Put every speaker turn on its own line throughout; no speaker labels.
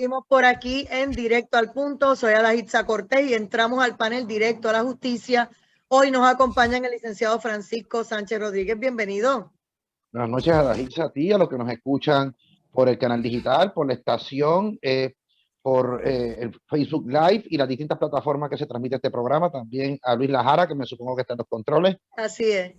Seguimos por aquí en Directo al Punto. Soy Adaitza Cortés y entramos al panel Directo a la Justicia. Hoy nos acompaña el licenciado Francisco Sánchez Rodríguez. Bienvenido.
Buenas noches, Adaitza, a ti, a los que nos escuchan por el canal digital, por la estación, por el Facebook Live y las distintas plataformas que se transmite este programa. También a Luis Lajara, que me supongo que está en los controles.
Así es.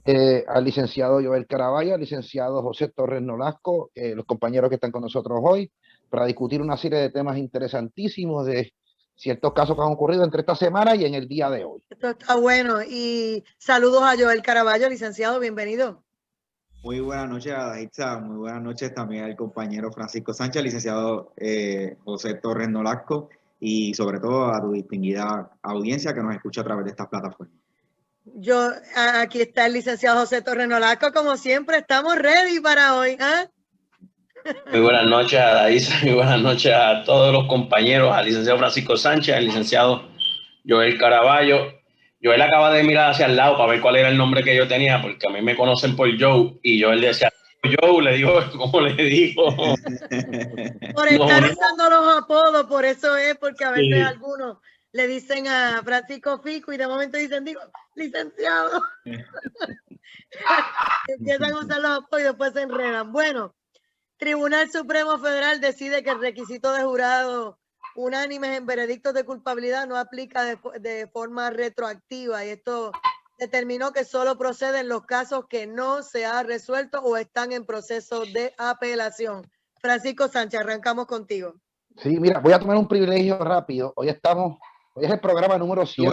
Al licenciado Joel Caraballo, al licenciado José Torres Nolasco, los compañeros que están con nosotros hoy, para discutir una serie de temas interesantísimos de ciertos casos que han ocurrido entre esta semana y en el día de hoy.
Esto está bueno. Y saludos a Joel Caraballo, licenciado, bienvenido.
Muy buenas noches, Adaitza. Muy buenas noches también al compañero Francisco Sánchez, licenciado José Torres Nolasco, y sobre todo a tu distinguida audiencia que nos escucha a través de estas plataformas.
Aquí está el licenciado José Torres Nolasco, como siempre, estamos ready para hoy.
Muy buenas noches a Adaitza, muy buenas noches a todos los compañeros, al licenciado Francisco Sánchez, al licenciado Joel Caraballo. Joel acaba de mirar hacia el lado para ver cuál era el nombre que yo tenía, porque a mí me conocen por Joe, y Joel decía, Joe, le digo, ¿cómo le digo?
Por estar usando los apodos, por eso es, porque a veces algunos le dicen a Francisco Fico y de momento dicen, digo, licenciado. Empiezan a usar los apodos y después se enredan. Bueno, Tribunal Supremo Federal decide que el requisito de jurado unánimes en veredictos de culpabilidad no aplica de forma retroactiva, y esto determinó que solo procede en los casos que no se ha resuelto o están en proceso de apelación. Francisco Sánchez, arrancamos contigo.
Sí, mira, voy a tomar un privilegio rápido. Hoy es el programa número 100.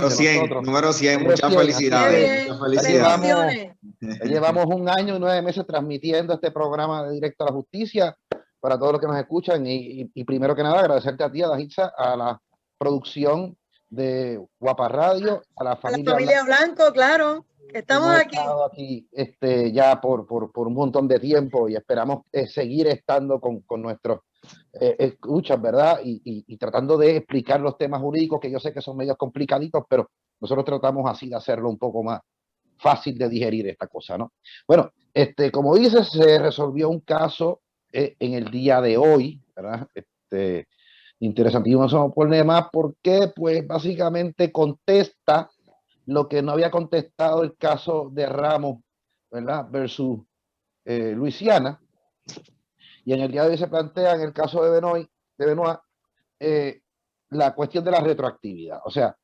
Número 100, muchas felicidades.
Muchas felicidades.
Llevamos 1 año y 9 meses transmitiendo este programa de Directo a la Justicia para todos los que nos escuchan. Y primero que nada, agradecerte a ti, Adaitza, a la producción de Guapa Radio, a la familia
Blanco, claro. Estamos
aquí ya por un montón de tiempo y esperamos seguir estando con nuestros escuchas, ¿verdad? Y tratando de explicar los temas jurídicos, que yo sé que son medios complicaditos, pero nosotros tratamos así de hacerlo un poco más fácil de digerir esta cosa, ¿no? Bueno, como dices, se resolvió un caso en el día de hoy, ¿verdad? Interesantísimo por demás, porque pues básicamente contesta lo que no había contestado el caso de Ramos, ¿verdad? Versus Luisiana. Y en el día de hoy se plantea en el caso de Benoit la cuestión de la retroactividad. O sea,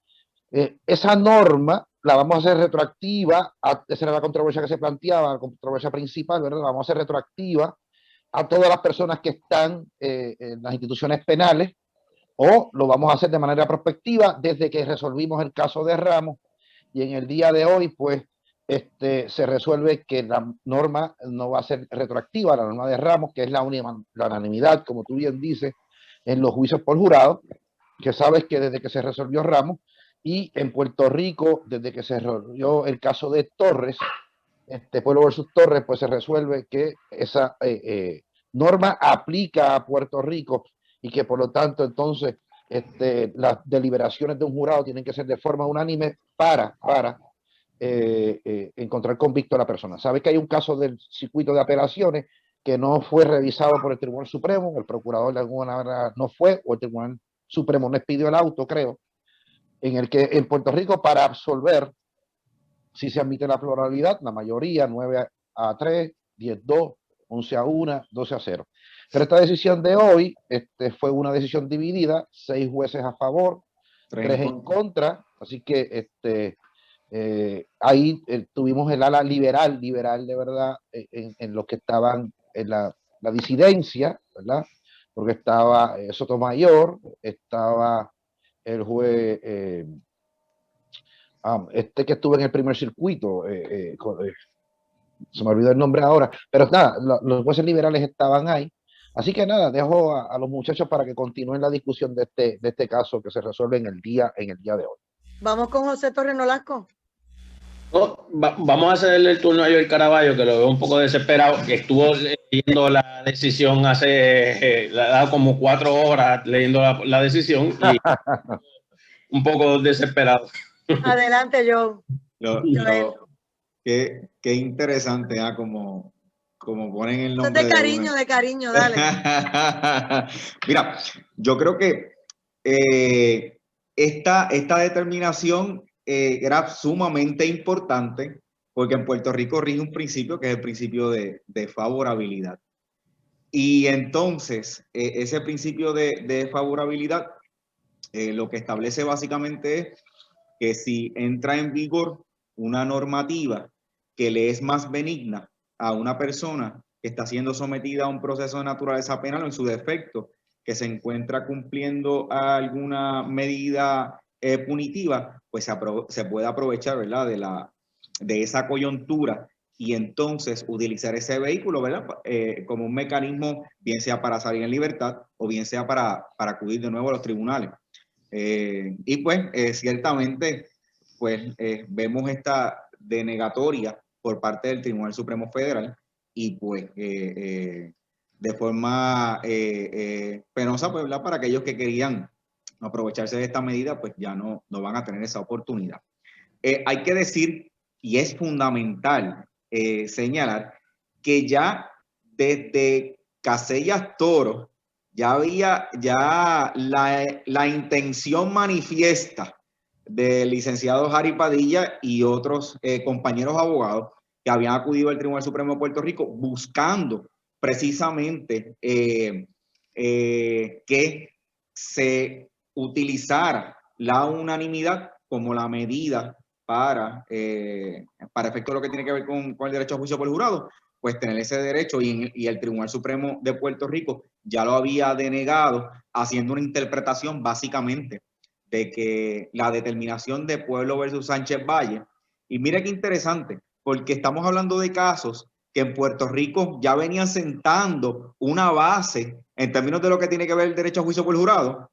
esa norma la vamos a hacer retroactiva, esa era la controversia que se planteaba, la controversia principal, ¿verdad? La vamos a hacer retroactiva a todas las personas que están en las instituciones penales, o lo vamos a hacer de manera prospectiva desde que resolvimos el caso de Ramos. Y en el día de hoy, pues, se resuelve que la norma no va a ser retroactiva, la norma de Ramos, que es la unanimidad, como tú bien dices, en los juicios por jurado, que sabes que desde que se resolvió Ramos, y en Puerto Rico, desde que se resolvió el caso de Torres, Pueblo versus Torres, pues se resuelve que esa norma aplica a Puerto Rico y que por lo tanto entonces las deliberaciones de un jurado tienen que ser de forma unánime para encontrar convicto a la persona. Sabes que hay un caso del circuito de apelaciones que no fue revisado por el Tribunal Supremo, el procurador de alguna manera no fue, o el Tribunal Supremo no expidió el auto, creo, en el que en Puerto Rico para absolver, si se admite la pluralidad, la mayoría, 9-3, 10-2, 11-1, 12-0. Pero esta decisión de hoy fue una decisión dividida, 6 jueces a favor, 3 en contra, así que ahí tuvimos el ala liberal de verdad, en los que estaban en la disidencia, ¿verdad? Porque estaba Sotomayor, estaba el juez que estuvo en el primer circuito, se me olvidó el nombre ahora, pero nada, los jueces liberales estaban ahí. Así que nada, dejo a los muchachos para que continúen la discusión de este caso que se resuelve en el día de hoy.
Vamos con José Torres Nolasco.
Vamos a hacerle el turno a Joel Caraballo, que lo veo un poco desesperado, que estuvo leyendo la decisión le ha dado como 4 horas leyendo la decisión y un poco desesperado.
Adelante, Joe.
Qué interesante, como como ponen el
Eso es
nombre
de cariño, dale.
Mira, yo creo que esta determinación era sumamente importante porque en Puerto Rico rige un principio que es el principio de favorabilidad. Y entonces, ese principio de favorabilidad lo que establece básicamente es que si entra en vigor una normativa que le es más benigna a una persona que está siendo sometida a un proceso de naturaleza penal o en su defecto, que se encuentra cumpliendo alguna medida punitiva, pues se puede aprovechar, ¿verdad?, de esa coyuntura y entonces utilizar ese vehículo, ¿verdad?, como un mecanismo, bien sea para salir en libertad o bien sea para acudir de nuevo a los tribunales. Y pues ciertamente pues vemos esta denegatoria por parte del Tribunal Supremo Federal y pues de forma penosa, pues, ¿verdad?, para aquellos que querían aprovecharse de esta medida, pues ya no van a tener esa oportunidad. Hay que decir, y es fundamental señalar, que ya desde Casellas Toro ya había la intención manifiesta del licenciado Jari Padilla y otros compañeros abogados que habían acudido al Tribunal Supremo de Puerto Rico buscando precisamente que se utilizara la unanimidad como la medida para efecto de lo que tiene que ver con el derecho a juicio por jurado, pues tener ese derecho y el Tribunal Supremo de Puerto Rico ya lo había denegado, haciendo una interpretación básicamente de que la determinación de Pueblo versus Sánchez Valle, y mira qué interesante, porque estamos hablando de casos que en Puerto Rico ya venían sentando una base en términos de lo que tiene que ver el derecho a juicio por jurado,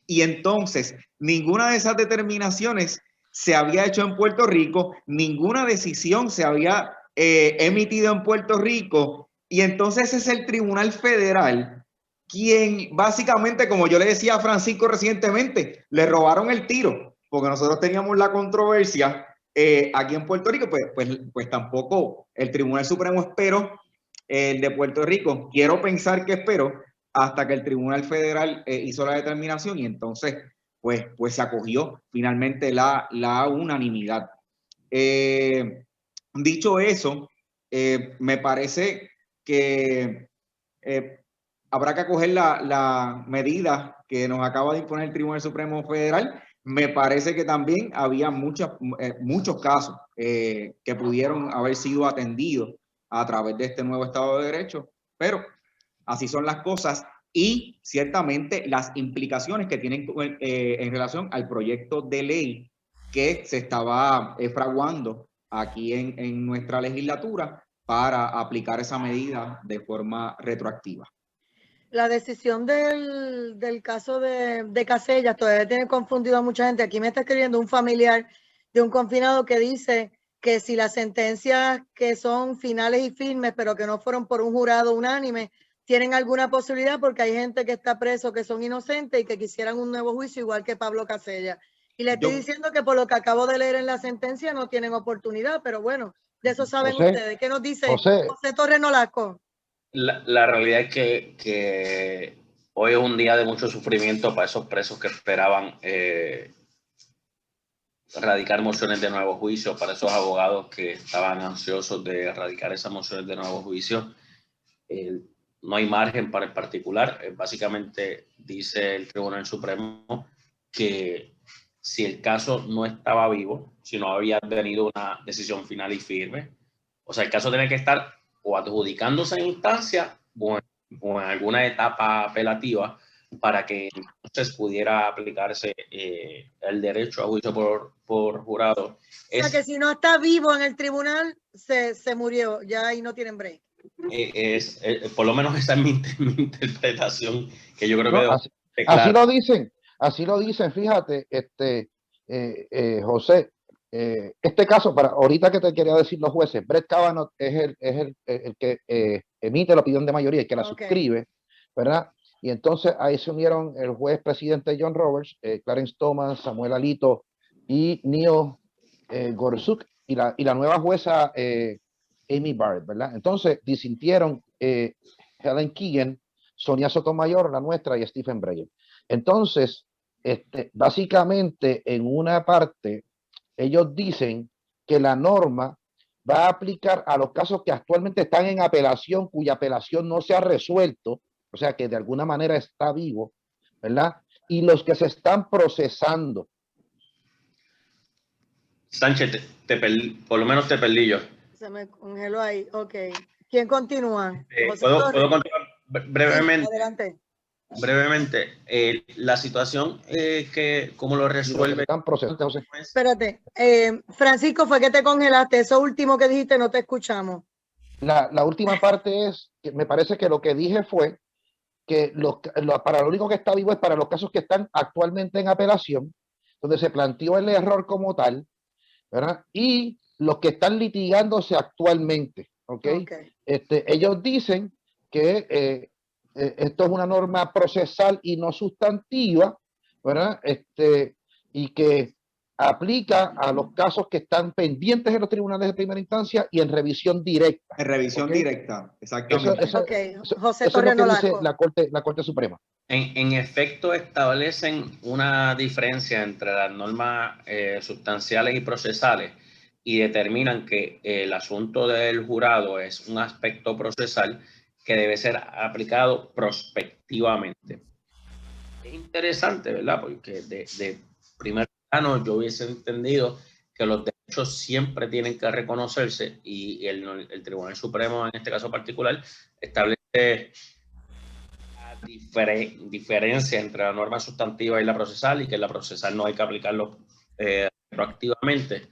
y entonces ninguna de esas determinaciones se había hecho en Puerto Rico, ninguna decisión se había emitido en Puerto Rico, y entonces es el Tribunal Federal quien básicamente, como yo le decía a Francisco recientemente, le robaron el tiro, porque nosotros teníamos la controversia aquí en Puerto Rico, pues tampoco el Tribunal Supremo esperó, el de Puerto Rico, quiero pensar que esperó hasta que el Tribunal Federal hizo la determinación y entonces pues se acogió finalmente la unanimidad. Dicho eso, me parece que habrá que acoger la medida que nos acaba de imponer el Tribunal Supremo Federal. Me parece que también había muchos casos que pudieron haber sido atendidos a través de este nuevo Estado de Derecho, pero así son las cosas y ciertamente las implicaciones que tienen en relación al proyecto de ley que se estaba fraguando aquí en nuestra legislatura para aplicar esa medida de forma retroactiva.
La decisión del caso de Casellas todavía tiene confundido a mucha gente. Aquí me está escribiendo un familiar de un confinado que dice que si las sentencias que son finales y firmes, pero que no fueron por un jurado unánime, tienen alguna posibilidad porque hay gente que está preso que son inocentes y que quisieran un nuevo juicio igual que Pablo Casellas. Y le estoy diciendo que por lo que acabo de leer en la sentencia no tienen oportunidad, pero bueno, de eso saben ustedes. ¿Qué nos dice José Torres Nolasco?
La realidad es que hoy es un día de mucho sufrimiento para esos presos que esperaban radicar mociones de nuevo juicio, para esos abogados que estaban ansiosos de radicar esas mociones de nuevo juicio. No hay margen para el particular. Básicamente dice el Tribunal Supremo que si el caso no estaba vivo, si no había tenido una decisión final y firme, o sea, el caso tiene que estar o adjudicándose en instancia o en alguna etapa apelativa para que entonces pudiera aplicarse el derecho a juicio por jurado.
O sea, que si no está vivo en el tribunal, se murió, ya ahí no tienen break.
Por lo menos esa es mi interpretación, que yo creo que
así lo dicen, fíjate, José, este caso, para ahorita que te quería decir los jueces, Brett Kavanaugh es el que emite la opinión de mayoría y que la suscribe, ¿verdad? Y entonces ahí se unieron el juez presidente John Roberts, Clarence Thomas, Samuel Alito y Neil Gorsuch, y la nueva jueza Amy Barrett, ¿verdad? Entonces disintieron Helen Keegan, Sonia Sotomayor, la nuestra, y Stephen Breyer. Entonces, básicamente en una parte, ellos dicen que la norma va a aplicar a los casos que actualmente están en apelación, cuya apelación no se ha resuelto, o sea que de alguna manera está vivo, ¿verdad? Y los que se están procesando.
Sánchez, por lo menos te perdí yo.
Se me congeló ahí. Ok. ¿Quién continúa?
¿Puedo continuar brevemente?
Sí, adelante.
Brevemente, la situación que cómo lo resuelve.
Están procesando.
Espérate, Francisco, fue que te congelaste. Eso último que dijiste no te escuchamos.
La última parte es que me parece que lo que dije fue que para lo único que está vivo es para los casos que están actualmente en apelación, donde se planteó el error como tal, ¿verdad? Y los que están litigándose actualmente, ¿ok? Ellos dicen que esto es una norma procesal y no sustantiva, ¿verdad? Y que aplica a los casos que están pendientes en los tribunales de primera instancia y en revisión directa.
En revisión directa, exactamente.
José Torres
Nolasco. Dice la Corte Suprema.
En efecto, establecen una diferencia entre las normas sustanciales y procesales y determinan que el asunto del jurado es un aspecto procesal que debe ser aplicado prospectivamente. Es interesante, ¿verdad? Porque de primer plano yo hubiese entendido que los derechos siempre tienen que reconocerse y el Tribunal Supremo, en este caso particular, establece diferencia entre la norma sustantiva y la procesal, y que la procesal no hay que aplicarlo retroactivamente.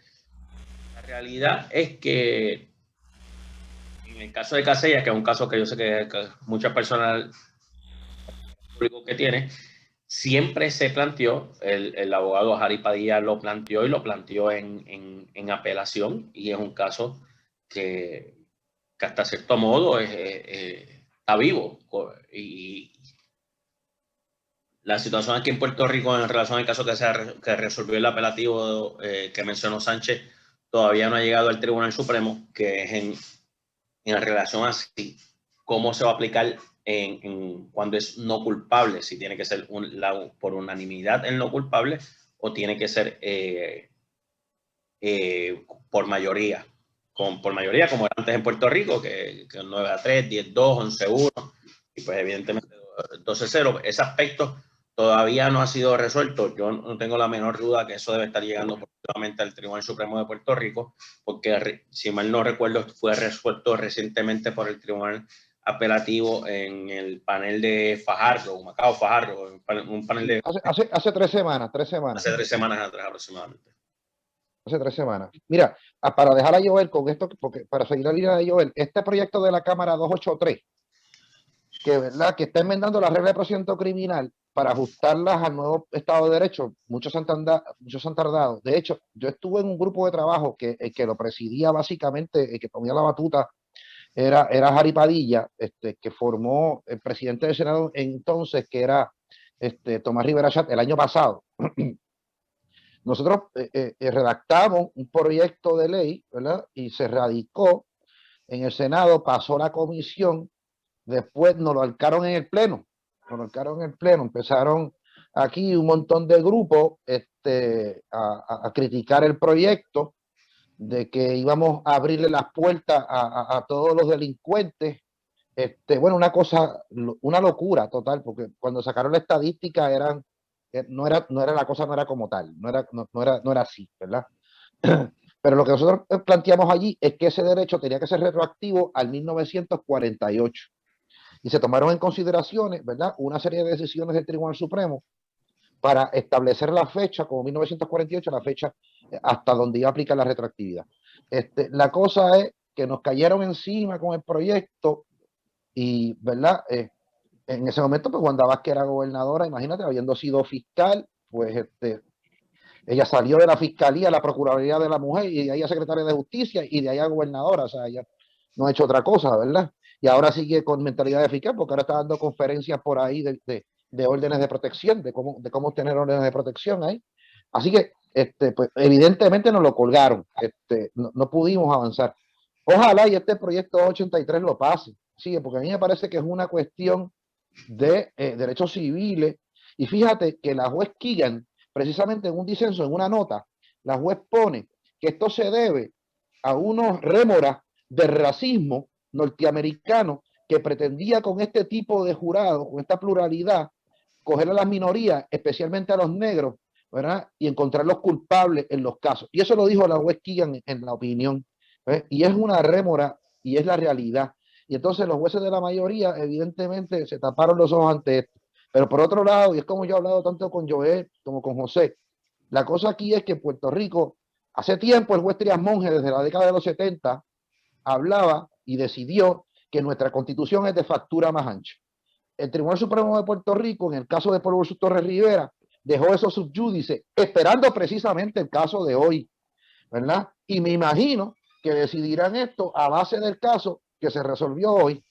La realidad es que en el caso de Casella, que es un caso que yo sé que muchas personas público que tiene, siempre se planteó, el abogado Jari Padilla lo planteó y lo planteó en apelación, y es un caso que hasta cierto modo está vivo. Y la situación aquí en Puerto Rico en relación al caso que resolvió el apelativo que mencionó Sánchez todavía no ha llegado al Tribunal Supremo, que es en relación a si, cómo se va a aplicar cuando es no culpable, si tiene que ser por unanimidad el no culpable o tiene que ser por mayoría. Por mayoría, como era antes en Puerto Rico, que 9-3, 10-2, 11-1, y pues evidentemente 12-0. Ese aspecto todavía no ha sido resuelto. Yo no tengo la menor duda que eso debe estar llegando próximamente al Tribunal Supremo de Puerto Rico, porque si mal no recuerdo fue resuelto recientemente por el Tribunal Apelativo en el panel de Fajardo, Macao Fajardo, un panel de...
Hace 3 semanas.
Hace 3 semanas atrás aproximadamente.
Hace 3 semanas. Mira, para dejar a Joel con esto, porque para seguir la línea de Joel, este proyecto de la Cámara 283, que está enmendando la regla de procedimiento criminal para ajustarlas al nuevo Estado de Derecho, muchos han tardado. De hecho, yo estuve en un grupo de trabajo que lo presidía básicamente, el que ponía la batuta, era Jari Padilla, que formó el presidente del Senado entonces, que era Tomás Rivera Chat, el año pasado. Nosotros redactamos un proyecto de ley, ¿verdad? Y se radicó en el Senado, pasó la comisión, después nos lo alcaron en el pleno. Empezaron aquí un montón de grupos a criticar el proyecto, de que íbamos a abrirle las puertas a todos los delincuentes. Bueno, una locura total, porque cuando sacaron la estadística no era la cosa, no era como tal, no era así, ¿verdad? Pero lo que nosotros planteamos allí es que ese derecho tenía que ser retroactivo al 1948. Y se tomaron en consideraciones, ¿verdad?, una serie de decisiones del Tribunal Supremo para establecer la fecha, como 1948, la fecha hasta donde iba a aplicar la retroactividad. La cosa es que nos cayeron encima con el proyecto y, ¿verdad?, en ese momento, pues Wanda Vázquez era gobernadora, imagínate, habiendo sido fiscal, pues ella salió de la fiscalía, la Procuraduría de la Mujer, y de ahí a secretaria de Justicia, y de ahí a gobernadora, o sea, ella no ha hecho otra cosa, ¿verdad? Y ahora sigue con mentalidad de fiscal, porque ahora está dando conferencias por ahí de órdenes de protección, de cómo obtener órdenes de protección ahí. Así que, pues, evidentemente nos lo colgaron, no pudimos avanzar. Ojalá y este proyecto 83 lo pase, sí, porque a mí me parece que es una cuestión de derechos civiles. Y fíjate que la juez Keegan, precisamente en un disenso, en una nota, la juez pone que esto se debe a unos rémoras de racismo norteamericano que pretendía con este tipo de jurados, con esta pluralidad, coger a las minorías, especialmente a los negros, ¿verdad? Y encontrar los culpables en los casos. Y eso lo dijo la juez Keegan en la opinión. Y es una rémora y es la realidad. Y entonces los jueces de la mayoría, evidentemente, se taparon los ojos ante esto. Pero por otro lado, y es como yo he hablado tanto con Joel como con José, la cosa aquí es que en Puerto Rico, hace tiempo el juez Trias Monge, desde la década de los 70, hablaba y decidió que nuestra constitución es de factura más ancha. El Tribunal Supremo de Puerto Rico, en el caso de Pueblo versus Torres Rivera, dejó eso subjúdice, esperando precisamente el caso de hoy, ¿verdad? Y me imagino que decidirán esto a base del caso que se resolvió hoy.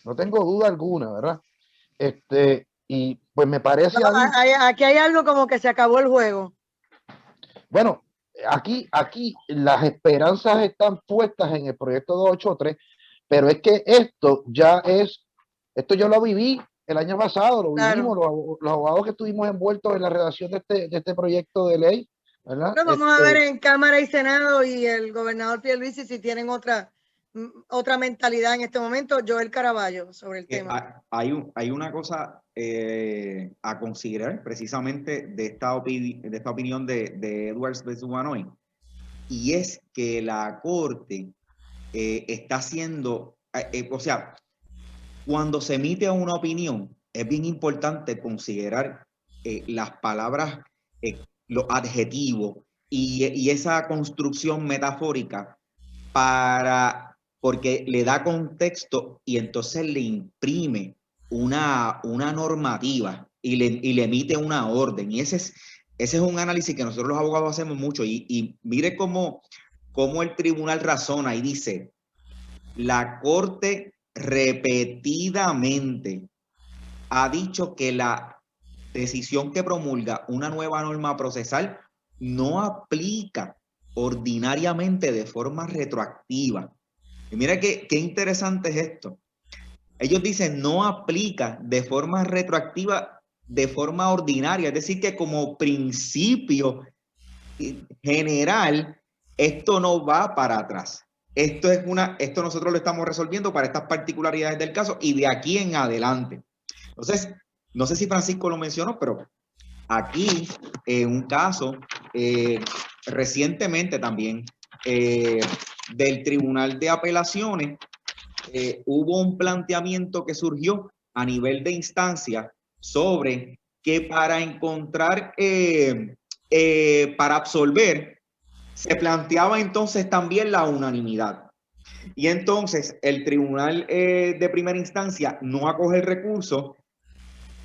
No tengo duda alguna, ¿verdad? Y pues me parece
No, aquí hay algo como que se acabó el juego.
Bueno, aquí las esperanzas están puestas en el proyecto 283, pero es que esto yo lo viví el año pasado, lo vivimos los abogados que estuvimos envueltos en la redacción de este proyecto de ley, ¿verdad?
Pero vamos a ver en Cámara y Senado y el gobernador Pierluisi si tienen otra mentalidad en este momento. Joel Caraballo sobre el tema.
Hay una cosa a considerar precisamente de esta opinión de Edwards versus Wanoy, y es que la Corte está haciendo, o sea, cuando se emite una opinión, es bien importante considerar las palabras, los adjetivos y esa construcción metafórica porque le da contexto y entonces le imprime una normativa y le emite una orden. Y ese es un análisis que nosotros los abogados hacemos mucho. Y mire cómo el tribunal razona y dice, la Corte repetidamente ha dicho que la decisión que promulga una nueva norma procesal no aplica ordinariamente de forma retroactiva. Y mira qué interesante es esto. Ellos dicen no aplica de forma retroactiva de forma ordinaria, es decir, que como principio general, esto no va para atrás. Esto nosotros lo estamos resolviendo para estas particularidades del caso y de aquí en adelante. Entonces, no sé si Francisco lo mencionó, pero aquí en un caso recientemente también del Tribunal de Apelaciones, hubo un planteamiento que surgió a nivel de instancia sobre que para encontrar, para absolver, se planteaba entonces también la unanimidad. Y entonces el tribunal de primera instancia no acoge el recurso,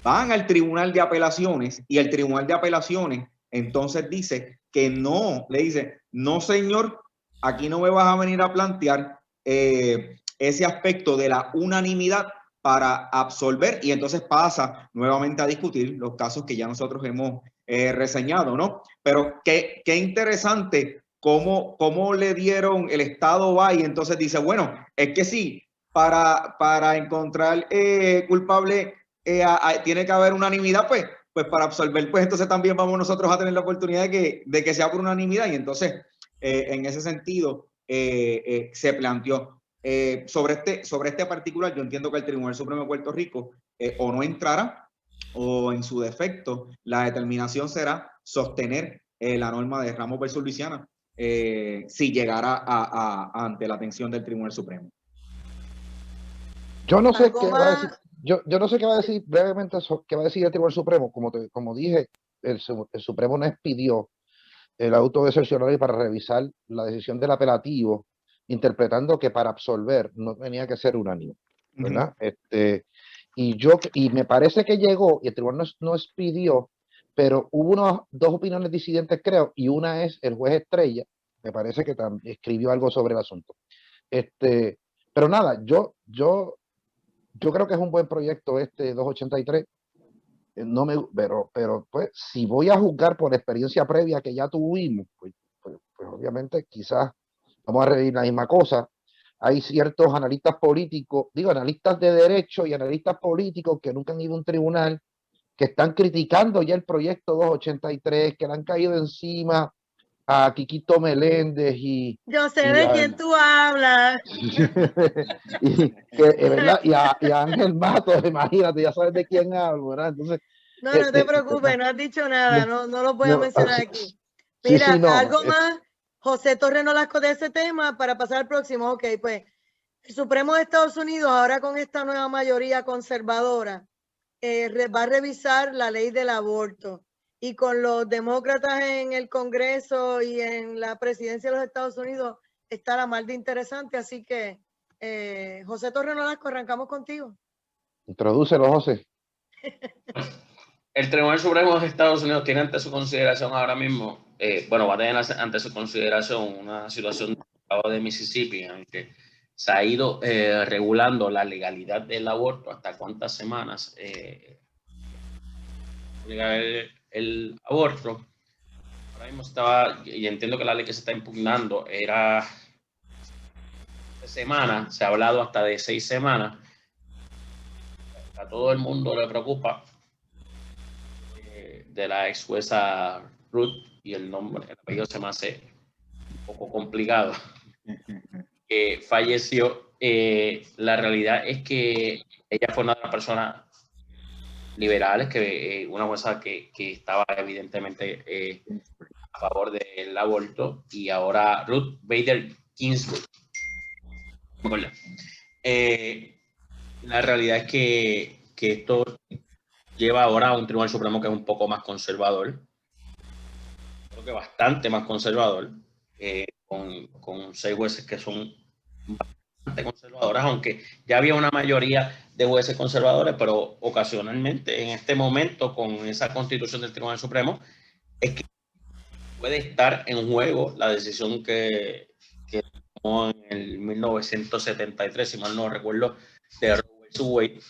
van al tribunal de apelaciones y el tribunal de apelaciones entonces dice que no, le dice, no señor, aquí no me vas a venir a plantear ese aspecto de la unanimidad para absolver, y entonces pasa nuevamente a discutir los casos que ya nosotros hemos reseñado, ¿no? Pero qué interesante cómo le dieron, el Estado va y entonces dice, bueno, es que sí, para encontrar culpable tiene que haber unanimidad, pues para absolver, pues entonces también vamos nosotros a tener la oportunidad de que sea por unanimidad, y entonces en ese sentido se planteó. Sobre este particular, yo entiendo que el Tribunal Supremo de Puerto Rico o no entrará, o en su defecto, la determinación será sostener la norma de Ramos versus Luisiana si llegara ante la atención del Tribunal Supremo.
Yo no sé qué va a decir. Yo no sé qué va a decir brevemente, qué va a decir el Tribunal Supremo. Como dije, el Supremo no expidió el auto de excepcional para revisar la decisión del apelativo, interpretando que para absolver no tenía que ser unánime, ¿verdad? Y me parece que llegó, y el tribunal no expidió, pero hubo dos opiniones disidentes, creo, y una es el juez Estrella, me parece que también escribió algo sobre el asunto. Pero nada, yo creo que es un buen proyecto 283. Pero pues si voy a juzgar por la experiencia previa que ya tuvimos, pues obviamente quizás vamos a reír la misma cosa, hay ciertos analistas políticos, digo, analistas de derecho y analistas políticos que nunca han ido a un tribunal, que están criticando ya el proyecto 283, que le han caído encima a Quiquito Meléndez
Yo sé de quién tú hablas.
¿verdad? Y a Ángel Matos, imagínate, ya sabes de quién hablo, ¿verdad? Entonces,
no te preocupes, no has dicho nada, no lo voy a mencionar aquí. Mira,
sí, no,
algo más, José Torres Nolasco, de ese tema para pasar al próximo. Ok, pues el Supremo de Estados Unidos, ahora con esta nueva mayoría conservadora, va a revisar la ley del aborto. Y con los demócratas en el Congreso y en la presidencia de los Estados Unidos está la más de interesante. Así que, José Torres Nolasco, arrancamos contigo.
Introdúcelo, José.
El Tribunal Supremo de Estados Unidos tiene ante su consideración ahora mismo, va a tener ante su consideración una situación del estado de Mississippi en el que se ha ido regulando la legalidad del aborto, hasta cuántas semanas el aborto. Ahora mismo y entiendo que la ley que se está impugnando era de semanas, se ha hablado hasta de 6 semanas. A todo el mundo le preocupa de la ex jueza Ruth, y el apellido se me hace un poco complicado, falleció. La realidad es que ella fue una de las personas liberales, una jueza que estaba evidentemente a favor del aborto, y ahora Ruth Bader Ginsburg. La realidad es que esto lleva ahora a un Tribunal Supremo que es un poco más conservador, creo que bastante más conservador, con 6 jueces que son bastante conservadoras, aunque ya había una mayoría de jueces conservadores, pero ocasionalmente en este momento, con esa constitución del Tribunal Supremo, es que puede estar en juego la decisión que tomó en el 1973, si mal no recuerdo, de Roe vs. Wade,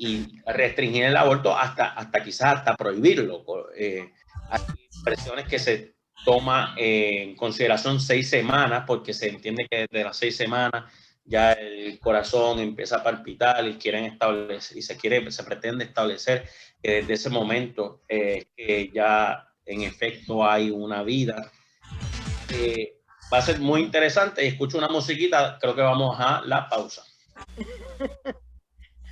y restringir el aborto hasta quizás hasta prohibirlo. Hay expresiones que se toma en consideración 6 semanas, porque se entiende que desde las 6 semanas ya el corazón empieza a palpitar y quieren establecer, y se pretende establecer que desde ese momento que ya en efecto hay una vida. Va a ser muy interesante. Escucho una musiquita, creo que vamos a la pausa.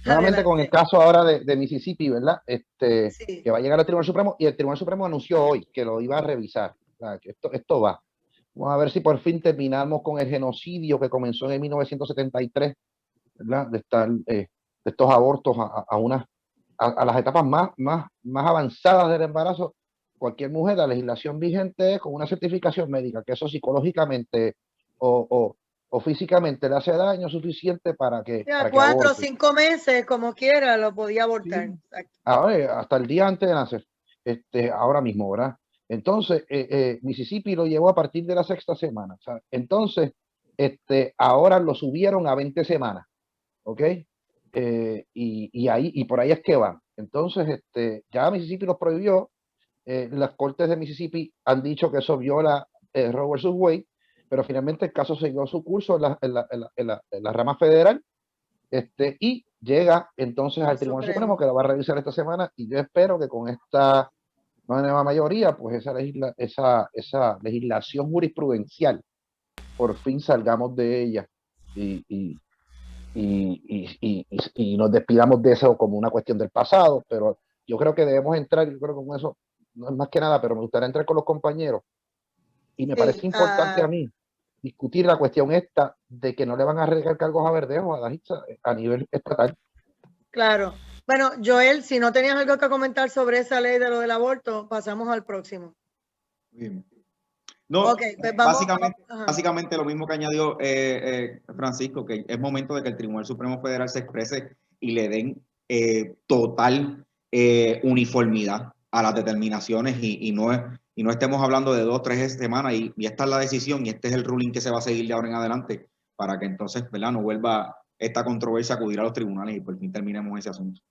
Nuevamente con el caso ahora de Mississippi, ¿verdad?
Sí.
Que va a llegar al Tribunal Supremo, y el Tribunal Supremo anunció hoy que lo iba a revisar. O sea, que esto va. Vamos a ver si por fin terminamos con el genocidio que comenzó en 1973, ¿verdad? De estos abortos a las etapas más avanzadas del embarazo. Cualquier mujer, la legislación vigente es con una certificación médica, que eso psicológicamente o físicamente le hace daño suficiente para que,
ya, 4 o 5 meses, como quiera, lo podía abortar.
Sí. Ahora, hasta el día antes de nacer, ahora mismo, ¿verdad? Entonces, Mississippi lo llevó a partir de la 6ª semana. ¿Sabes? Entonces, ahora lo subieron a 20 semanas, ¿ok? Y por ahí es que van. Entonces, ya Mississippi los prohibió. Las cortes de Mississippi han dicho que eso viola Roe vs. Wade, pero finalmente el caso siguió su curso en la rama federal, y llega entonces al Tribunal Supremo, que lo va a revisar esta semana, y yo espero que con esta nueva mayoría, pues esa legislación jurisprudencial, por fin salgamos de ella y nos despidamos de eso como una cuestión del pasado. Pero yo creo que debemos entrar, yo creo que con eso no es más que nada, pero me gustaría entrar con los compañeros, y me parece importante a mí discutir la cuestión esta de que no le van a arreglar cargos a Verdejo a nivel estatal.
Claro. Bueno, Joel, si no tenías algo que comentar sobre esa ley de lo del aborto, pasamos al próximo.
Bien. No,
okay, pues vamos,
básicamente lo mismo que añadió Francisco, que es momento de que el Tribunal Supremo Federal se exprese y le den total uniformidad a las determinaciones, y no estemos hablando de 2 o 3 semanas y esta es la decisión y este es el ruling que se va a seguir de ahora en adelante, para que entonces, ¿verdad?, no vuelva esta controversia a acudir a los tribunales y por fin terminemos ese asunto.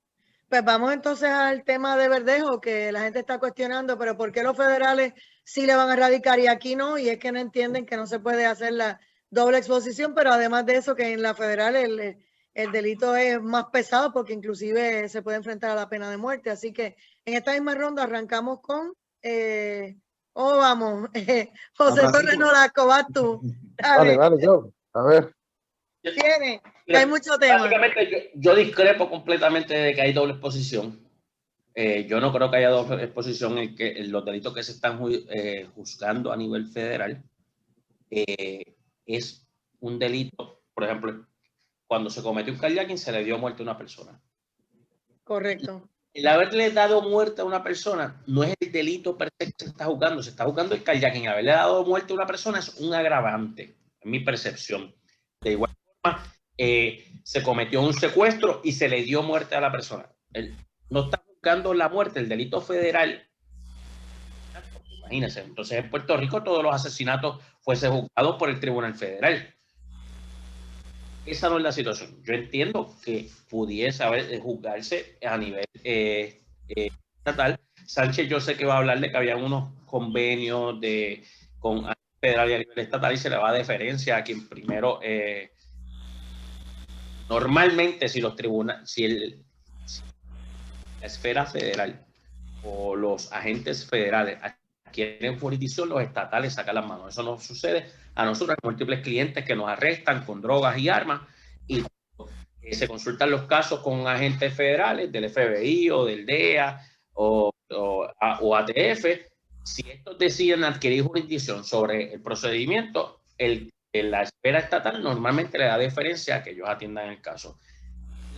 Pues vamos entonces al tema de Verdejo, que la gente está cuestionando, pero ¿por qué los federales sí le van a radicar y aquí no? Y es que no entienden que no se puede hacer doble exposición, pero además de eso que en la federal el delito es más pesado porque inclusive se puede enfrentar a la pena de muerte. Así que en esta misma ronda arrancamos con, vamos, José Torres Nolasco, vas tú.
Vale, yo, a ver.
Tiene, que hay mucho tema.
Básicamente yo discrepo completamente de que hay doble exposición. Yo no creo que haya doble exposición en los delitos que se están juzgando a nivel federal. Es un delito, por ejemplo, cuando se cometió un carjacking se le dio muerte a una persona.
Correcto.
El haberle dado muerte a una persona no es el delito per se que se está juzgando el carjacking. Haberle dado muerte a una persona es un agravante, en mi percepción. De igual forma, se cometió un secuestro y se le dio muerte a la persona. Él no está buscando la muerte, el delito federal. Imagínense, entonces en Puerto Rico todos los asesinatos fuesen juzgados por el Tribunal Federal. Esa no es la situación. Yo entiendo que pudiese juzgarse a nivel estatal. Sánchez, yo sé que va a hablar de que había unos convenios con federal y a nivel estatal y se le va a deferencia a quien primero. Normalmente, si los tribunales, si la esfera federal o los agentes federales adquieren jurisdicción, los estatales sacan las manos. Eso no sucede a nosotros, múltiples clientes que nos arrestan con drogas y armas y se consultan los casos con agentes federales del FBI o del DEA o ATF. Si estos deciden adquirir jurisdicción sobre el procedimiento, la esfera estatal normalmente le da deferencia a que ellos atiendan el caso.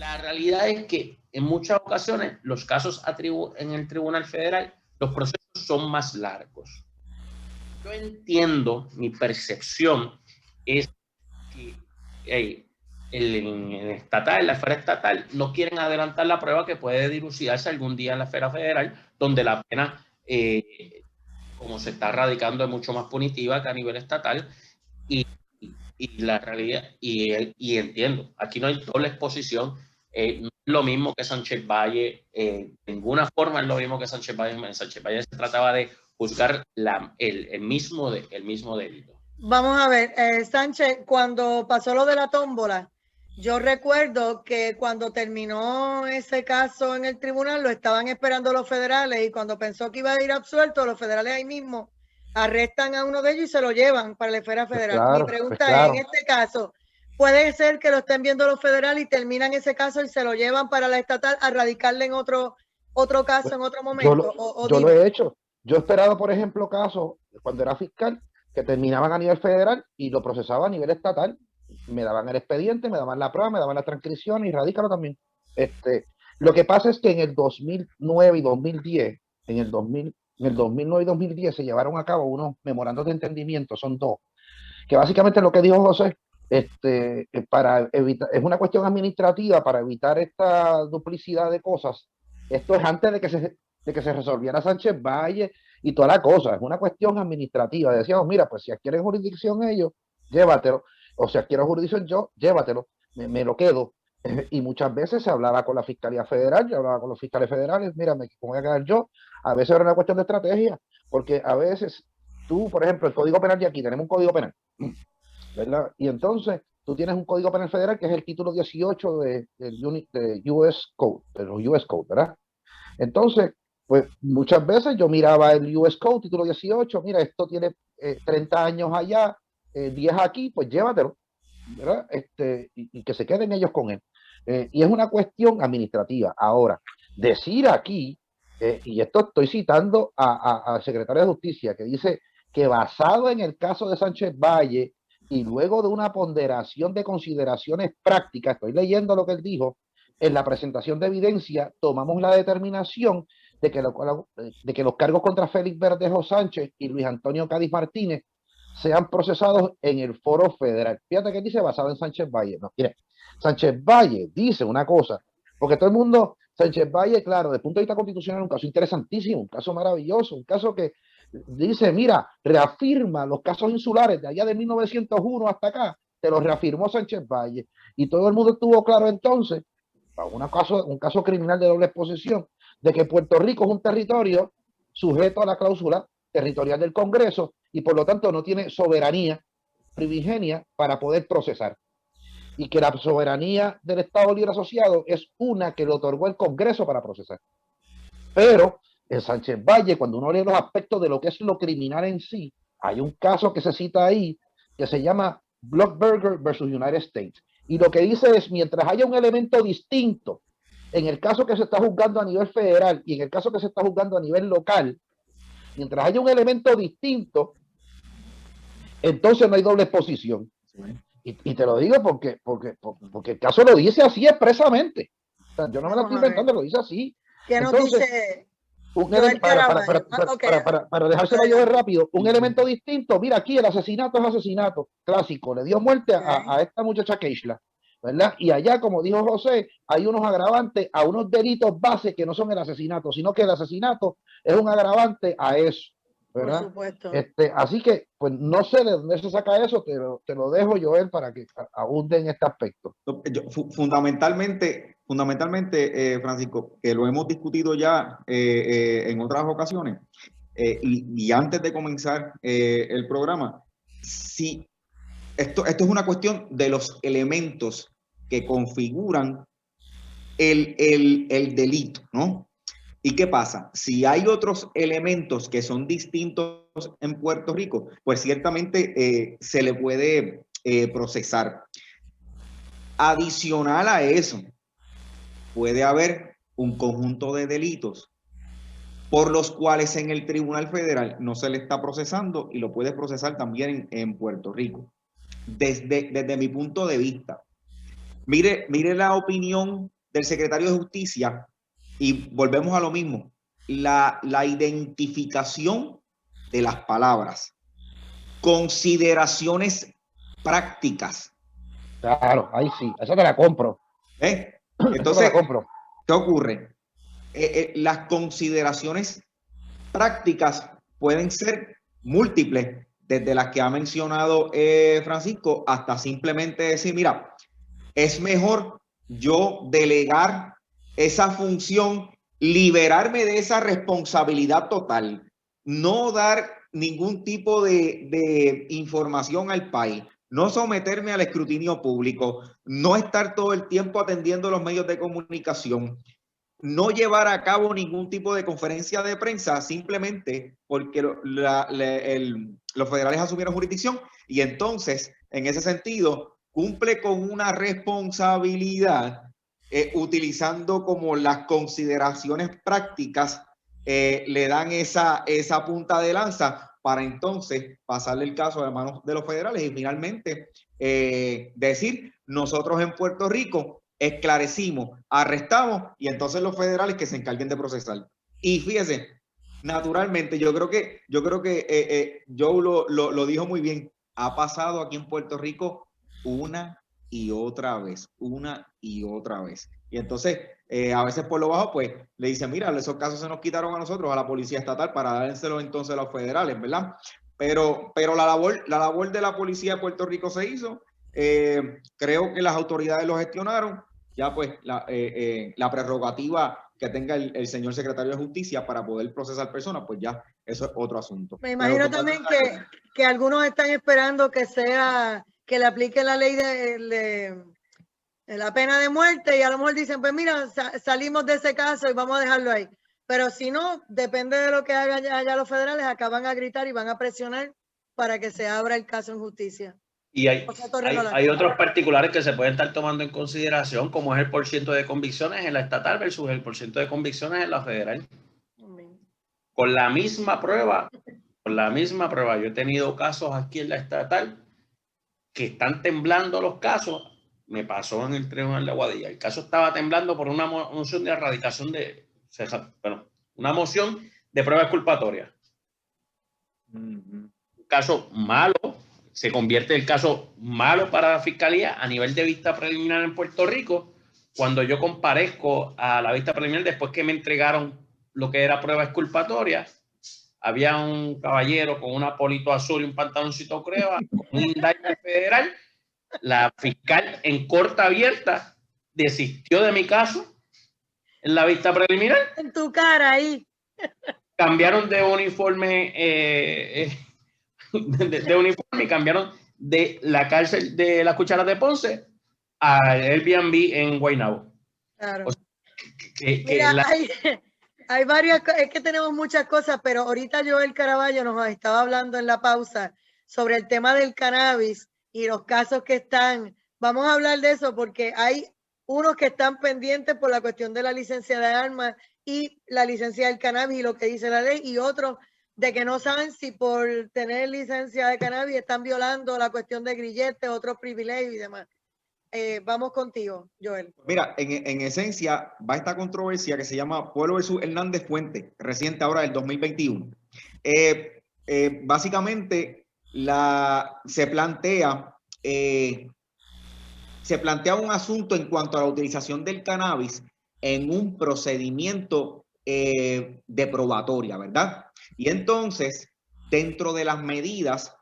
La realidad es que en muchas ocasiones los casos en el Tribunal Federal, los procesos son más largos. Yo entiendo, mi percepción es que en la esfera estatal no quieren adelantar la prueba que puede dilucidarse algún día en la esfera federal, donde la pena, como se está radicando, es mucho más punitiva que a nivel estatal. Y la realidad, y entiendo, aquí no hay doble exposición, no es lo mismo que Sánchez Valle, de ninguna forma es lo mismo que Sánchez Valle. En Sánchez Valle se trataba de juzgar el mismo delito.
Vamos a ver, Sánchez, cuando pasó lo de la tómbola, yo recuerdo que cuando terminó ese caso en el tribunal lo estaban esperando los federales y cuando pensó que iba a ir absuelto, los federales ahí mismo arrestan a uno de ellos y se lo llevan para la esfera federal.
Claro,
mi pregunta es, en este caso, ¿puede ser que lo estén viendo los federales y terminan ese caso y se lo llevan para la estatal a radicarle en otro caso en otro momento?
Yo lo he hecho. Yo he esperado, por ejemplo, casos cuando era fiscal que terminaban a nivel federal y lo procesaba a nivel estatal. Me daban el expediente, me daban la prueba, me daban la transcripción y radícalo también. Lo que pasa es que en el 2009 y 2010, en el 2009 y 2010 se llevaron a cabo unos memorandos de entendimiento, son dos, que básicamente lo que dijo José, para evitar, es una cuestión administrativa para evitar esta duplicidad de cosas. Esto es antes de que se resolviera Sánchez Valle y toda la cosa, es una cuestión administrativa. Decíamos, mira, pues si adquieren jurisdicción ellos, llévatelo, o si adquiero jurisdicción yo, llévatelo, me lo quedo. Y muchas veces se hablaba con la Fiscalía Federal, yo hablaba con los fiscales federales, mira, me voy a quedar yo. A veces era una cuestión de estrategia, porque a veces tú, por ejemplo, el Código Penal de aquí, tenemos un Código Penal, ¿verdad? Y entonces tú tienes un Código Penal Federal que es el título 18 de US Code, de los US Code, ¿verdad? Entonces, pues muchas veces yo miraba el US Code, título 18, mira, esto tiene 30 años allá, 10 aquí, pues llévatelo, ¿verdad? Y que se queden ellos con él. Y es una cuestión administrativa. Ahora, decir aquí, y esto estoy citando al secretario de Justicia, que dice que basado en el caso de Sánchez Valle y luego de una ponderación de consideraciones prácticas, estoy leyendo lo que él dijo, en la presentación de evidencia tomamos la determinación de que los cargos contra Félix Verdejo Sánchez y Luis Antonio Cádiz Martínez sean procesados en el foro federal. Fíjate que dice basado en Sánchez Valle. No, mire, Sánchez Valle dice una cosa, porque todo el mundo, Sánchez Valle, claro, desde el punto de vista constitucional, un caso interesantísimo, un caso maravilloso, un caso que dice, mira, reafirma los casos insulares de allá de 1901 hasta acá, te lo reafirmó Sánchez Valle, y todo el mundo estuvo claro entonces, un caso criminal de doble exposición, de que Puerto Rico es un territorio sujeto a la cláusula territorial del Congreso y por lo tanto no tiene soberanía primigenia para poder procesar. Y que la soberanía del Estado Libre Asociado es una que le otorgó el Congreso para procesar. Pero en Sánchez Valle, cuando uno lee los aspectos de lo que es lo criminal en sí, hay un caso que se cita ahí que se llama Blockberger versus United States. Y lo que dice es, mientras haya un elemento distinto, en el caso que se está juzgando a nivel federal y en el caso que se está juzgando a nivel local, mientras haya un elemento distinto, entonces no hay doble exposición. Y te lo digo porque el caso lo dice así expresamente. O sea, yo no me lo estoy inventando, lo dice así.
¿Qué nos dice?
Para dejárselo yo de rápido, un elemento distinto. Mira, aquí el asesinato es asesinato clásico, le dio muerte a esta muchacha Keishla, ¿verdad? Y allá, como dijo José, hay unos agravantes a unos delitos base que no son el asesinato, sino que el asesinato es un agravante a eso, ¿verdad?
Por supuesto.
Así que, pues no sé de dónde se saca eso, te lo dejo, Joel, para que abunde en este aspecto.
Fundamentalmente, Francisco, que lo hemos discutido ya en otras ocasiones, y antes de comenzar el programa, si esto es una cuestión de los elementos que configuran el delito, ¿no? ¿Y qué pasa? Si hay otros elementos que son distintos en Puerto Rico, pues ciertamente se le puede procesar. Adicional a eso, puede haber un conjunto de delitos por los cuales en el Tribunal Federal no se le está procesando y lo puede procesar también en Puerto Rico. Desde mi punto de vista, mire la opinión del secretario de Justicia y volvemos a lo mismo, la identificación de las palabras, consideraciones prácticas.
Claro, ahí sí, esa te la compro.
Entonces, ¿qué ocurre? Las consideraciones prácticas pueden ser múltiples, desde las que ha mencionado Francisco, hasta simplemente decir, mira, es mejor yo delegar esa función, liberarme de esa responsabilidad total, no dar ningún tipo de información al país, no someterme al escrutinio público, no estar todo el tiempo atendiendo los medios de comunicación, no llevar a cabo ningún tipo de conferencia de prensa simplemente porque los federales asumieron jurisdicción y entonces, en ese sentido, cumple con una responsabilidad utilizando como las consideraciones prácticas le dan esa punta de lanza para entonces pasarle el caso a manos de los federales y finalmente decir, nosotros en Puerto Rico esclarecimos, arrestamos y entonces los federales que se encarguen de procesar. Y fíjese, naturalmente, yo creo que Joe lo dijo muy bien, ha pasado aquí en Puerto Rico una y otra vez. Y entonces, a veces por lo bajo, pues le dicen, mira, esos casos se nos quitaron a nosotros, a la policía estatal, para dárselo entonces a los federales, ¿verdad? Pero la labor de la policía de Puerto Rico se hizo. Creo que las autoridades lo gestionaron. Ya pues la prerrogativa que tenga el señor secretario de Justicia para poder procesar personas, pues ya eso es otro asunto.
Me imagino también que algunos están esperando que le aplique la ley de la pena de muerte y a lo mejor dicen, pues mira, salimos de ese caso y vamos a dejarlo ahí. Pero si no, depende de lo que hagan allá los federales, acá van a gritar y van a presionar para que se abra el caso en justicia.
Y hay otros particulares que se pueden estar tomando en consideración, como es el porciento de convicciones en la estatal versus el porciento de convicciones en la federal. Con la misma prueba, yo he tenido casos aquí en la estatal que están temblando los casos. Me pasó en el Tribunal de Aguadilla. El caso estaba temblando por una moción de erradicación una moción de prueba exculpatoria. Un caso malo. Se convierte el caso malo para la fiscalía a nivel de vista preliminar en Puerto Rico. Cuando yo comparezco a la vista preliminar, después que me entregaron lo que era prueba exculpatoria, había un caballero con un apolito azul y un pantaloncito crema, con un indictment federal. La fiscal en corte abierta desistió de mi caso en la vista preliminar.
En tu cara ahí.
Cambiaron de uniforme. De uniforme y cambiaron de la cárcel de las Cucharas de Ponce al Airbnb en Guaynabo.
Claro.
O sea, que
mira, hay varias, es que tenemos muchas cosas, pero ahorita Joel Caraballo nos estaba hablando en la pausa sobre el tema del cannabis y los casos que están. Vamos a hablar de eso porque hay unos que están pendientes por la cuestión de la licencia de armas y la licencia del cannabis y lo que dice la ley, y otros de que no saben si por tener licencia de cannabis están violando la cuestión de grilletes, otros privilegios y demás. Vamos contigo, Joel.
Mira, en esencia va esta controversia que se llama Pueblo versus Hernández Fuente, reciente ahora del 2021. Básicamente se plantea un asunto en cuanto a la utilización del cannabis en un procedimiento de probatoria, ¿verdad? Y entonces, dentro de las medidas,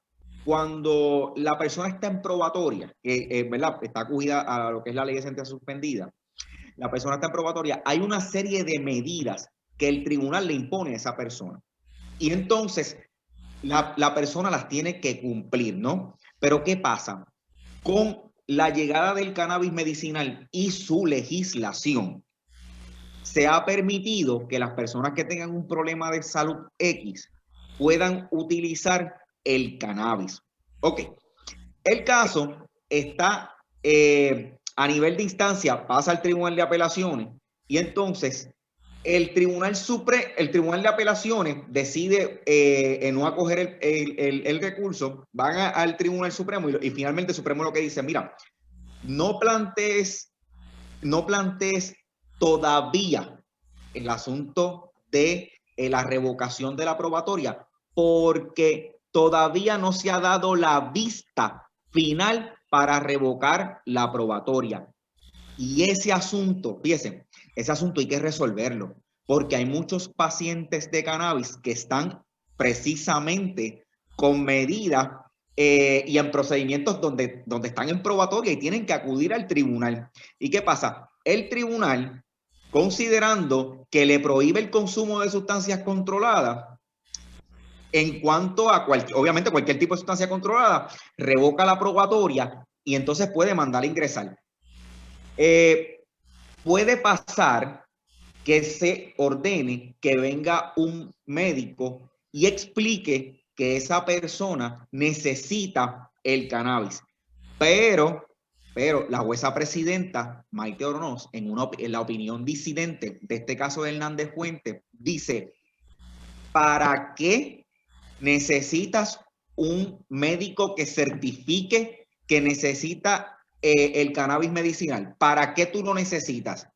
cuando la persona está en probatoria, ¿verdad? Está acogida a lo que es la ley de sentencia suspendida, la persona está en probatoria, hay una serie de medidas que el tribunal le impone a esa persona. Y entonces, la persona las tiene que cumplir, ¿no? Pero ¿qué pasa? Con la llegada del cannabis medicinal y su legislación, se ha permitido que las personas que tengan un problema de salud X puedan utilizar el cannabis. Ok, el caso está a nivel de instancia, pasa al Tribunal de Apelaciones y entonces el Tribunal de Apelaciones decide no acoger el recurso, van al Tribunal Supremo y finalmente el Supremo lo que dice, mira, no plantees todavía el asunto de la revocación de la probatoria porque todavía no se ha dado la vista final para revocar la probatoria. Y ese asunto, fíjense, ese asunto hay que resolverlo porque hay muchos pacientes de cannabis que están precisamente con medidas y en procedimientos donde están en probatoria y tienen que acudir al tribunal. ¿Y qué pasa? El tribunal, considerando que le prohíbe el consumo de sustancias controladas, en cuanto a obviamente cualquier tipo de sustancia controlada, revoca la probatoria y entonces puede mandar a ingresar. Puede pasar que se ordene que venga un médico y explique que esa persona necesita el cannabis. Pero la jueza presidenta, Maite Oronoz, en la opinión disidente de este caso de Hernández Fuente, dice, ¿para qué necesitas un médico que certifique que necesita el cannabis medicinal? ¿Para qué tú lo necesitas?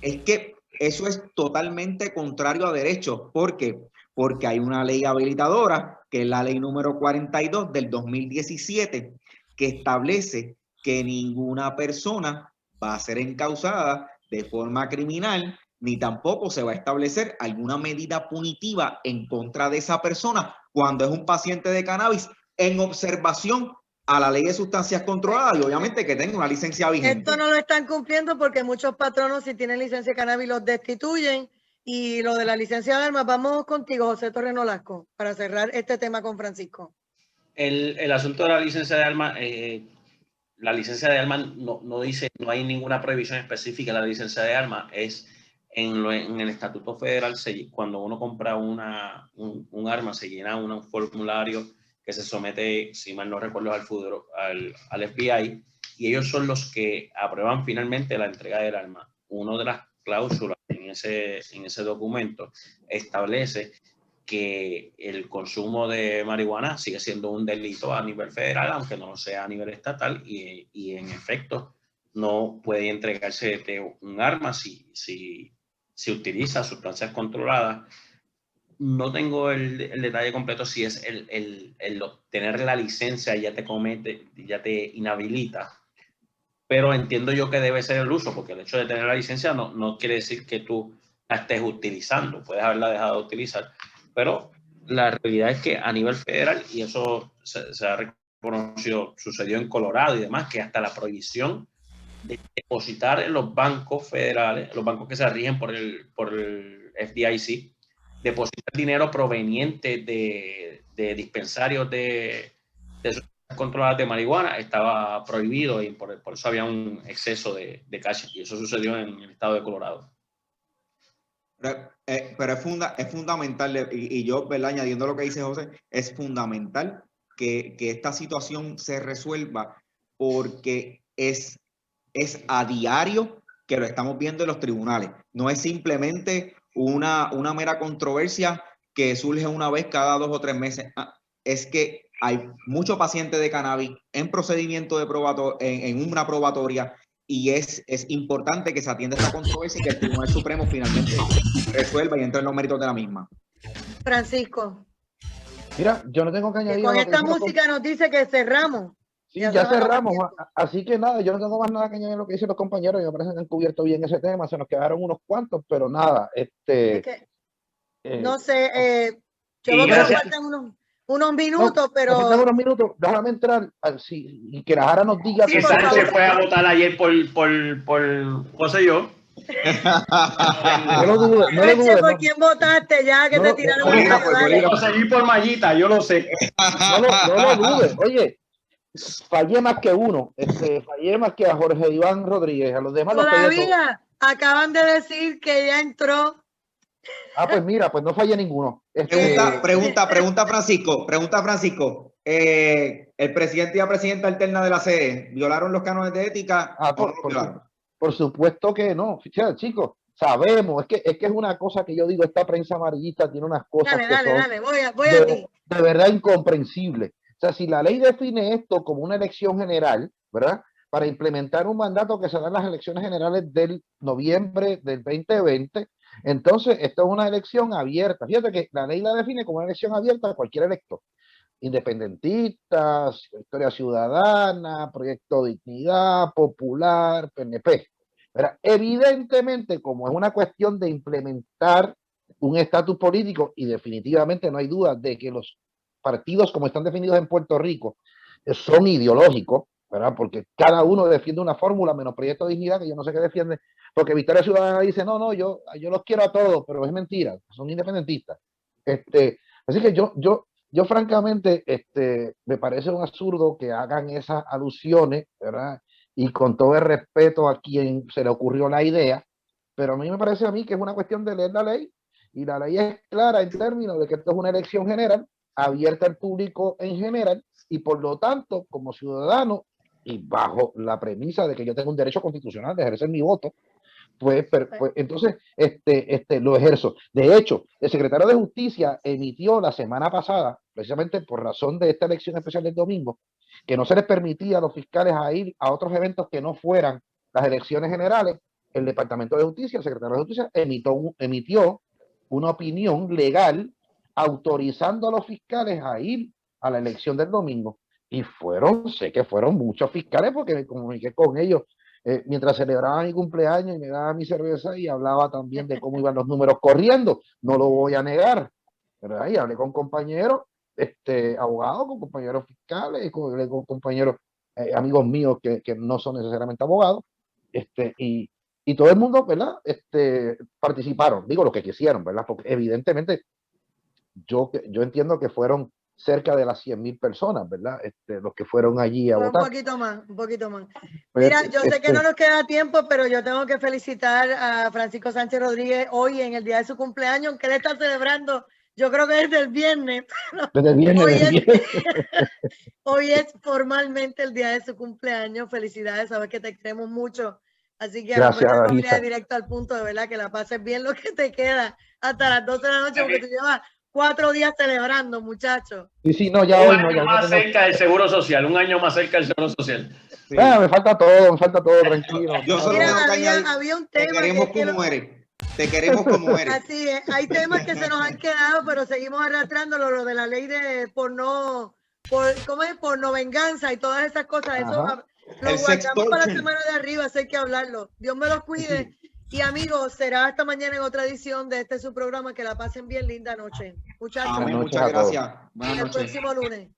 Es que eso es totalmente contrario a derecho. ¿Por qué? Porque hay una ley habilitadora, que es la ley número 42 del 2017, que establece que ninguna persona va a ser encausada de forma criminal, ni tampoco se va a establecer alguna medida punitiva en contra de esa persona cuando es un paciente de cannabis en observación a la ley de sustancias controladas y obviamente que tenga una licencia vigente.
Esto no lo están cumpliendo porque muchos patronos, si tienen licencia de cannabis, los destituyen. Y lo de la licencia de armas, vamos contigo, José Torres Nolasco, para cerrar este tema con Francisco.
El asunto de la licencia de armas, no dice, no hay ninguna prohibición específica de la licencia de armas, es en el Estatuto Federal, cuando uno compra un arma, se llena un formulario que se somete, si mal no recuerdo, al FBI, y ellos son los que aprueban finalmente la entrega del arma. Una de las cláusulas en ese documento establece que el consumo de marihuana sigue siendo un delito a nivel federal, aunque no lo sea a nivel estatal, y en efecto no puede entregarse un arma si se utiliza sustancias controladas. No tengo el detalle completo si es el obtener la licencia ya te inhabilita, pero entiendo yo que debe ser el uso, porque el hecho de tener la licencia no quiere decir que tú la estés utilizando, puedes haberla dejado de utilizar, pero la realidad es que a nivel federal, y eso se ha reconocido, sucedió en Colorado y demás, que hasta la prohibición de depositar en los bancos federales, los bancos que se rigen por el FDIC, depositar dinero proveniente de dispensarios de controladas de marihuana estaba prohibido y por eso había un exceso de casos, y eso sucedió en el estado de Colorado.
Pero es fundamental, y yo, ¿verdad? Añadiendo lo que dice José, es fundamental que esta situación se resuelva, porque es a diario que lo estamos viendo en los tribunales. No es simplemente una mera controversia que surge una vez cada 2 o 3 meses. Es que hay muchos pacientes de cannabis en procedimiento en una probatoria, y es importante que se atienda esta controversia y que el Tribunal Supremo finalmente resuelva y entre en los méritos de la misma.
Francisco.
Mira, yo no tengo que añadir.
Con esta música nos dice que cerramos.
Sí, ya cerramos, así que nada, yo no tengo más nada que añadir a lo que dicen los compañeros. Me parece que han cubierto bien ese tema, se nos quedaron unos cuantos, pero nada,
es que, no sé, yo creo que faltan unos minutos, pero...
Faltan unos minutos, déjame entrar, y que la Jara nos diga...
Sí, Sánchez fue a votar ayer por no sé yo.
No lo dudes, no lo dudes.
¿Por quién votaste ya? Que te tiraron
Yo seguí por Mallita, yo lo sé.
No lo dudes, oye. Fallé más que uno, fallé más que a Jorge Iván Rodríguez, a los demás
todavía acaban de decir que ya entró.
Pues mira, pues no fallé ninguno.
Pregunta Francisco, el presidente y la presidenta alterna de la CE ¿violaron los cánones de ética?
Por supuesto que no. Fíjate, chicos, sabemos, es que es una cosa que yo digo, esta prensa amarillista tiene unas cosas
dale, voy a ti.
De verdad incomprensibles. O sea, si la ley define esto como una elección general, ¿verdad? Para implementar un mandato que se da en las elecciones generales del noviembre del 2020, entonces esto es una elección abierta. Fíjate que la ley la define como una elección abierta a cualquier elector. Independentistas, Historia Ciudadana, Proyecto Dignidad, Popular, PNP. ¿Verdad? Evidentemente, como es una cuestión de implementar un estatus político, y definitivamente no hay duda de que los partidos como están definidos en Puerto Rico son ideológicos, ¿verdad? Porque cada uno defiende una fórmula, menos Proyecto Dignidad, que yo no sé qué defiende, porque Victoria Ciudadana dice, no, yo los quiero a todos, pero es mentira, son independentistas. Así que yo francamente, me parece un absurdo que hagan esas alusiones, ¿verdad? Y con todo el respeto a quien se le ocurrió la idea, pero a mí me parece que es una cuestión de leer la ley, y la ley es clara en términos de que esto es una elección general, abierta al público en general, y por lo tanto, como ciudadano, y bajo la premisa de que yo tengo un derecho constitucional de ejercer mi voto, pues entonces lo ejerzo. De hecho, el secretario de Justicia emitió la semana pasada, precisamente por razón de esta elección especial del domingo, que no se les permitía a los fiscales a ir a otros eventos que no fueran las elecciones generales. El Departamento de Justicia, el secretario de Justicia, emitió una opinión legal autorizando a los fiscales a ir a la elección del domingo. Y sé que fueron muchos fiscales, porque me comuniqué con ellos mientras celebraba mi cumpleaños y me daba mi cerveza, y hablaba también de cómo iban los números corriendo, no lo voy a negar, ¿verdad? Y hablé con compañeros abogados, con compañeros fiscales, con compañeros amigos míos que no son necesariamente abogados, y todo el mundo, ¿verdad? Participaron, digo lo que quisieron, ¿verdad? Porque evidentemente yo entiendo que fueron cerca de las 100,000 personas, ¿verdad? Los que fueron allí a votar.
Un poquito más. Mira, yo sé que no nos queda tiempo, pero yo tengo que felicitar a Francisco Sánchez Rodríguez hoy en el día de su cumpleaños, aunque él está celebrando, yo creo que desde el viernes.
Desde el viernes.
Hoy es formalmente el día de su cumpleaños. Felicidades, sabes que te queremos mucho. Así que
gracias,
directo al punto, de verdad, que la pases bien lo que te queda hasta las 12 de la noche, porque tú llevas 4 días celebrando, muchachos.
Sí, no, ya hoy no. Ya
más cerca del Seguro Social, un año más cerca del Seguro Social.
Sí. Me falta todo, tranquilo.
Yo solo
había un tema.
Te queremos como eres.
Así es, hay temas que se nos han quedado, pero seguimos arrastrándolo, lo de la ley de por no venganza y todas esas cosas. Eso lo guardamos para la semana de arriba, así hay que hablarlo. Dios me los cuide. Sí. Y amigos, será hasta mañana en otra edición de su programa. Que la pasen bien, linda noche. Muchachos.
Muchas gracias.
Buenas noches. Hasta el próximo lunes.